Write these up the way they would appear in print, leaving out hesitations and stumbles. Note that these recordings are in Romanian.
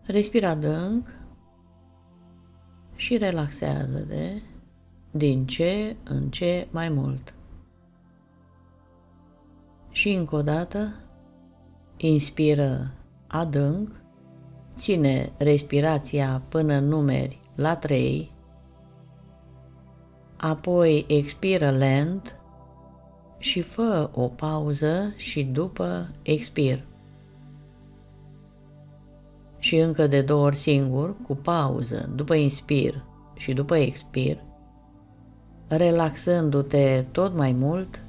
Respira adânc și relaxează-te din ce în ce mai mult. Și încă o dată, inspiră adânc, ține respirația până numeri la 3, apoi expiră lent și fă o pauză și după expir. Și încă de 2 ori singur, cu pauză, după inspir și după expir, relaxându-te tot mai mult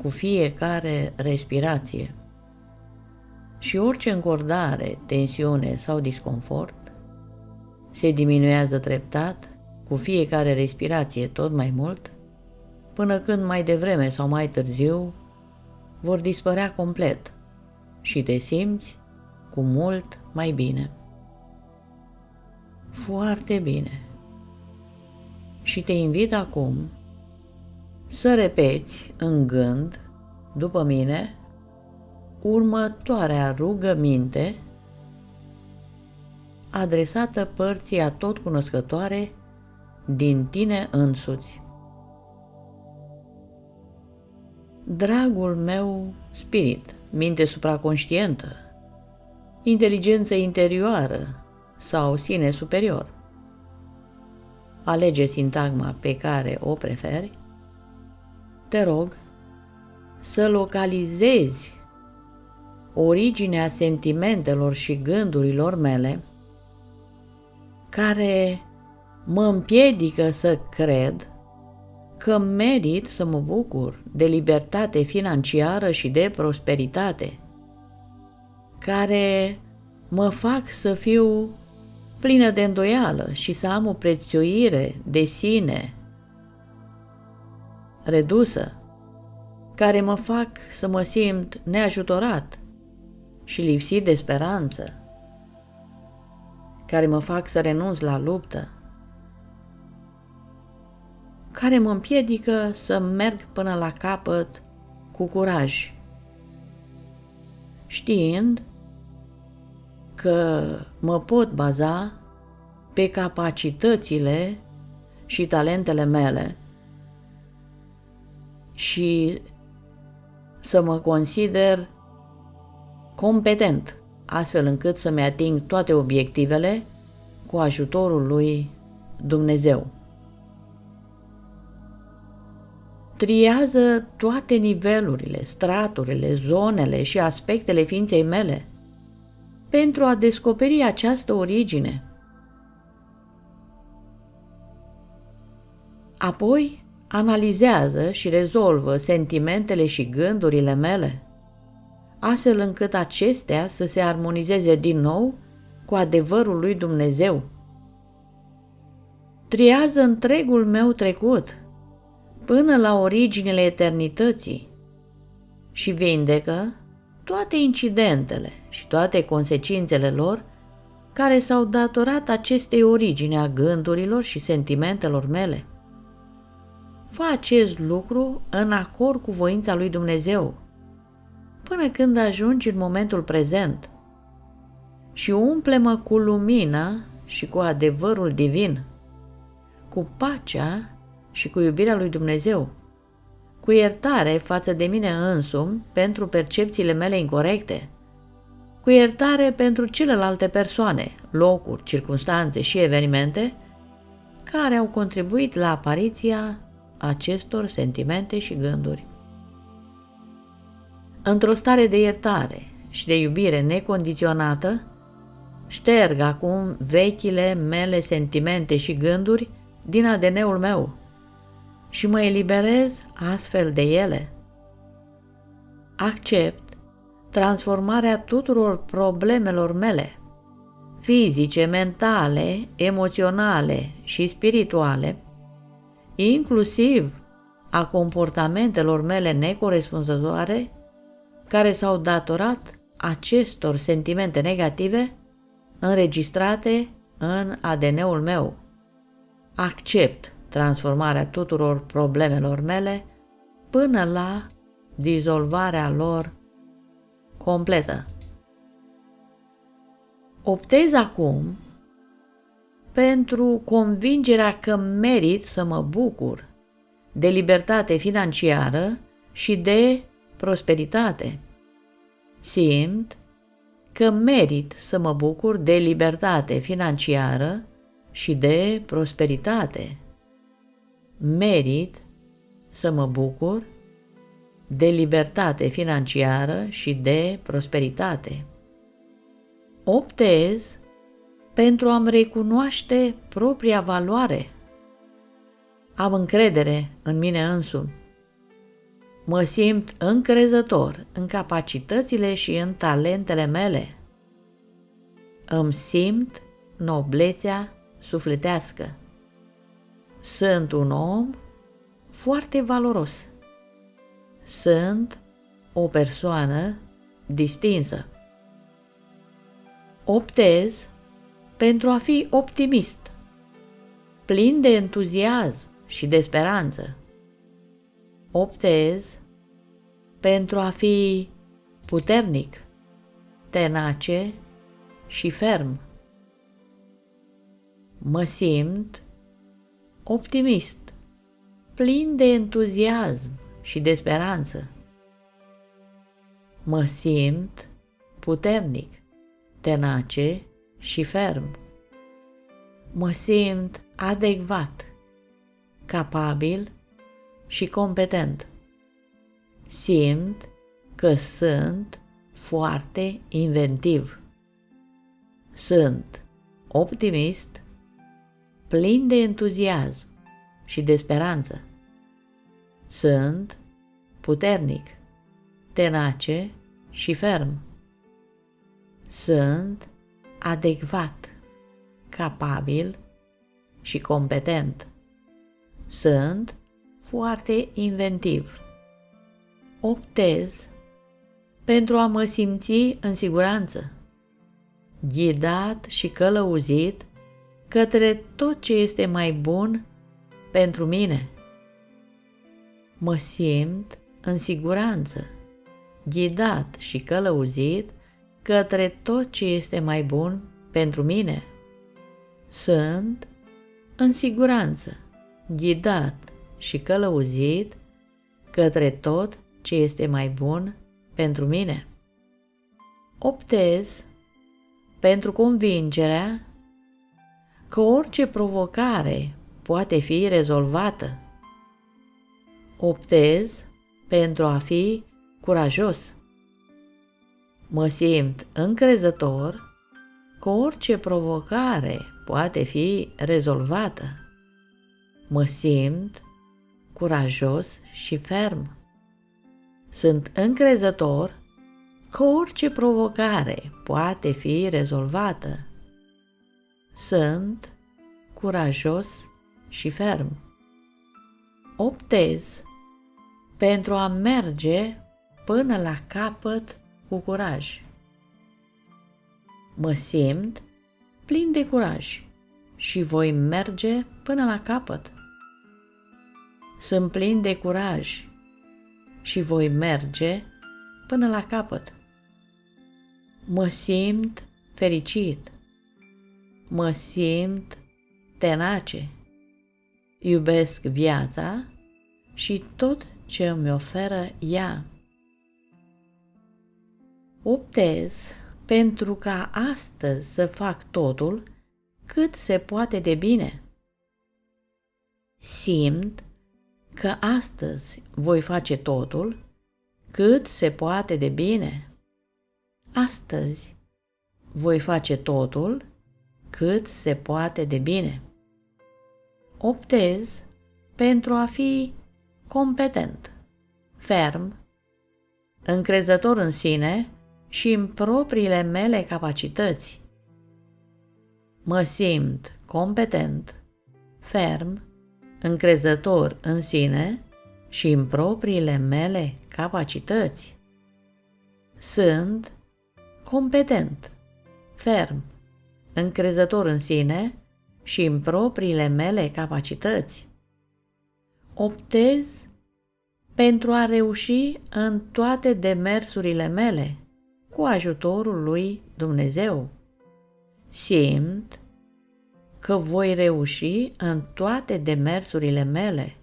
cu fiecare respirație. Și orice încordare, tensiune sau disconfort se diminuează treptat cu fiecare respirație tot mai mult, până când mai devreme sau mai târziu vor dispărea complet și te simți cu mult mai bine. Foarte bine. Și te invit acum să repeți în gând, după mine, următoarea rugăminte adresată părții atotcunoscătoare din tine însuți. Dragul meu spirit, minte supraconștientă, inteligență interioară sau sine superior, alege sintagma pe care o preferi, te rog să localizezi originea sentimentelor și gândurilor mele care mă împiedică să cred că merit să mă bucur de libertate financiară și de prosperitate, care mă fac să fiu plină de îndoială și să am o prețuire de sine redusă, care mă fac să mă simt neajutorat și lipsit de speranță, care mă fac să renunț la luptă, care mă împiedică să merg până la capăt cu curaj, știind că mă pot baza pe capacitățile și talentele mele și să mă consider competent, astfel încât să-mi ating toate obiectivele cu ajutorul lui Dumnezeu. Triază toate nivelurile, straturile, zonele și aspectele ființei mele pentru a descoperi această origine. Apoi, analizează și rezolvă sentimentele și gândurile mele, astfel încât acestea să se armonizeze din nou cu adevărul lui Dumnezeu. Triază întregul meu trecut până la originele eternității și vindecă toate incidentele și toate consecințele lor care s-au datorat acestei origini a gândurilor și sentimentelor mele. Fă acest lucru în acord cu voința lui Dumnezeu, până când ajungi în momentul prezent și umple-mă cu lumina și cu adevărul divin, cu pacea și cu iubirea lui Dumnezeu, cu iertare față de mine însumi pentru percepțiile mele incorecte, cu iertare pentru celelalte persoane, locuri, circunstanțe și evenimente care au contribuit la apariția acestor sentimente și gânduri. Într-o stare de iertare și de iubire necondiționată, șterg acum vechile mele sentimente și gânduri din ADN-ul meu și mă eliberez astfel de ele. Accept transformarea tuturor problemelor mele, fizice, mentale, emoționale și spirituale, inclusiv a comportamentelor mele necorespunzătoare care s-au datorat acestor sentimente negative înregistrate în ADN-ul meu. Accept transformarea tuturor problemelor mele până la dizolvarea lor completă. Optez acum pentru convingerea că merit să mă bucur de libertate financiară și de prosperitate. Simt că merit să mă bucur de libertate financiară și de prosperitate. Merit să mă bucur de libertate financiară și de prosperitate. Optez pentru a-mi recunoaște propria valoare. Am încredere în mine însumi. Mă simt încrezător în capacitățile și în talentele mele. Îmi simt noblețea sufletească. Sunt un om foarte valoros. Sunt o persoană distinsă. Optez pentru a fi optimist, plin de entuziasm și de speranță. Optez pentru a fi puternic, tenace și ferm. Mă simt optimist, plin de entuziasm și de speranță. Mă simt puternic, tenace și ferm. Mă simt adecvat, capabil și competent. Simt că sunt foarte inventiv. Sunt optimist, plin de entuziasm și de speranță. Sunt puternic, tenace și ferm. Sunt adecvat, capabil și competent. Sunt foarte inventiv. Optez pentru a mă simți în siguranță, ghidat și călăuzit către tot ce este mai bun pentru mine. Mă simt în siguranță, ghidat și călăuzit către tot ce este mai bun pentru mine. Sunt în siguranță, ghidat și călăuzit către tot ce este mai bun pentru mine. Optez pentru convingerea că orice provocare poate fi rezolvată. Optez pentru a fi curajos. Mă simt încrezător că orice provocare poate fi rezolvată. Mă simt curajos și ferm. Sunt încrezător că orice provocare poate fi rezolvată. Sunt curajos și ferm. Optez pentru a merge până la capăt cu curaj. Mă simt plin de curaj și voi merge până la capăt. Sunt plin de curaj și voi merge până la capăt. Mă simt fericit. Mă simt tenace. Iubesc viața și tot ce îmi oferă ea. Optez pentru ca astăzi să fac totul cât se poate de bine. Simt că astăzi voi face totul cât se poate de bine. Astăzi voi face totul cât se poate de bine. Optez pentru a fi competent, ferm, încrezător în sine și în propriile mele capacități. Mă simt competent, ferm, încrezător în sine și în propriile mele capacități. Sunt competent, ferm, încrezător în sine și în propriile mele capacități. Optez pentru a reuși în toate demersurile mele cu ajutorul lui Dumnezeu. Simt că voi reuși în toate demersurile mele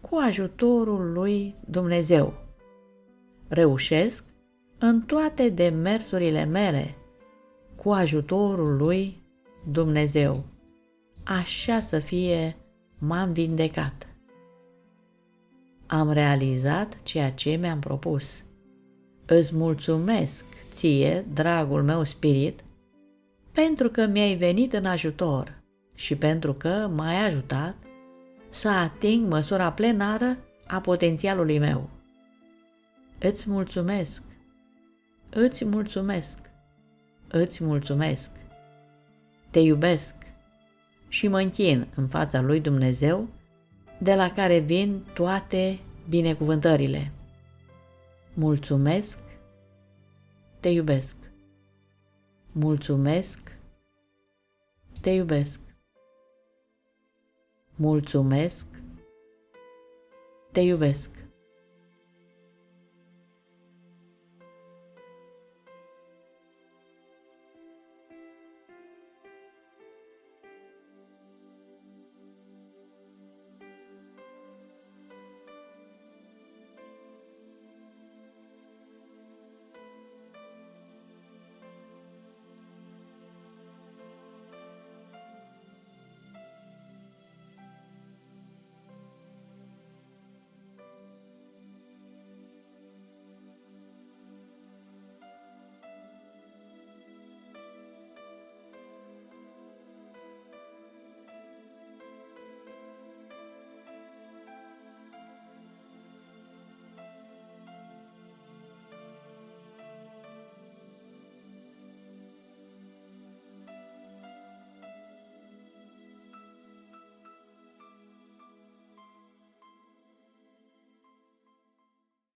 cu ajutorul lui Dumnezeu. Reușesc în toate demersurile mele cu ajutorul lui Dumnezeu. Așa să fie, m-am vindecat. Am realizat ceea ce mi-am propus. Îți mulțumesc ție, dragul meu spirit, pentru că mi-ai venit în ajutor și pentru că m-ai ajutat să ating măsura plenară a potențialului meu. Îți mulțumesc, îți mulțumesc, îți mulțumesc. Te iubesc și mă închin în fața lui Dumnezeu, de la care vin toate binecuvântările. Mulțumesc, te iubesc. Mulțumesc, te iubesc. Mulțumesc, te iubesc.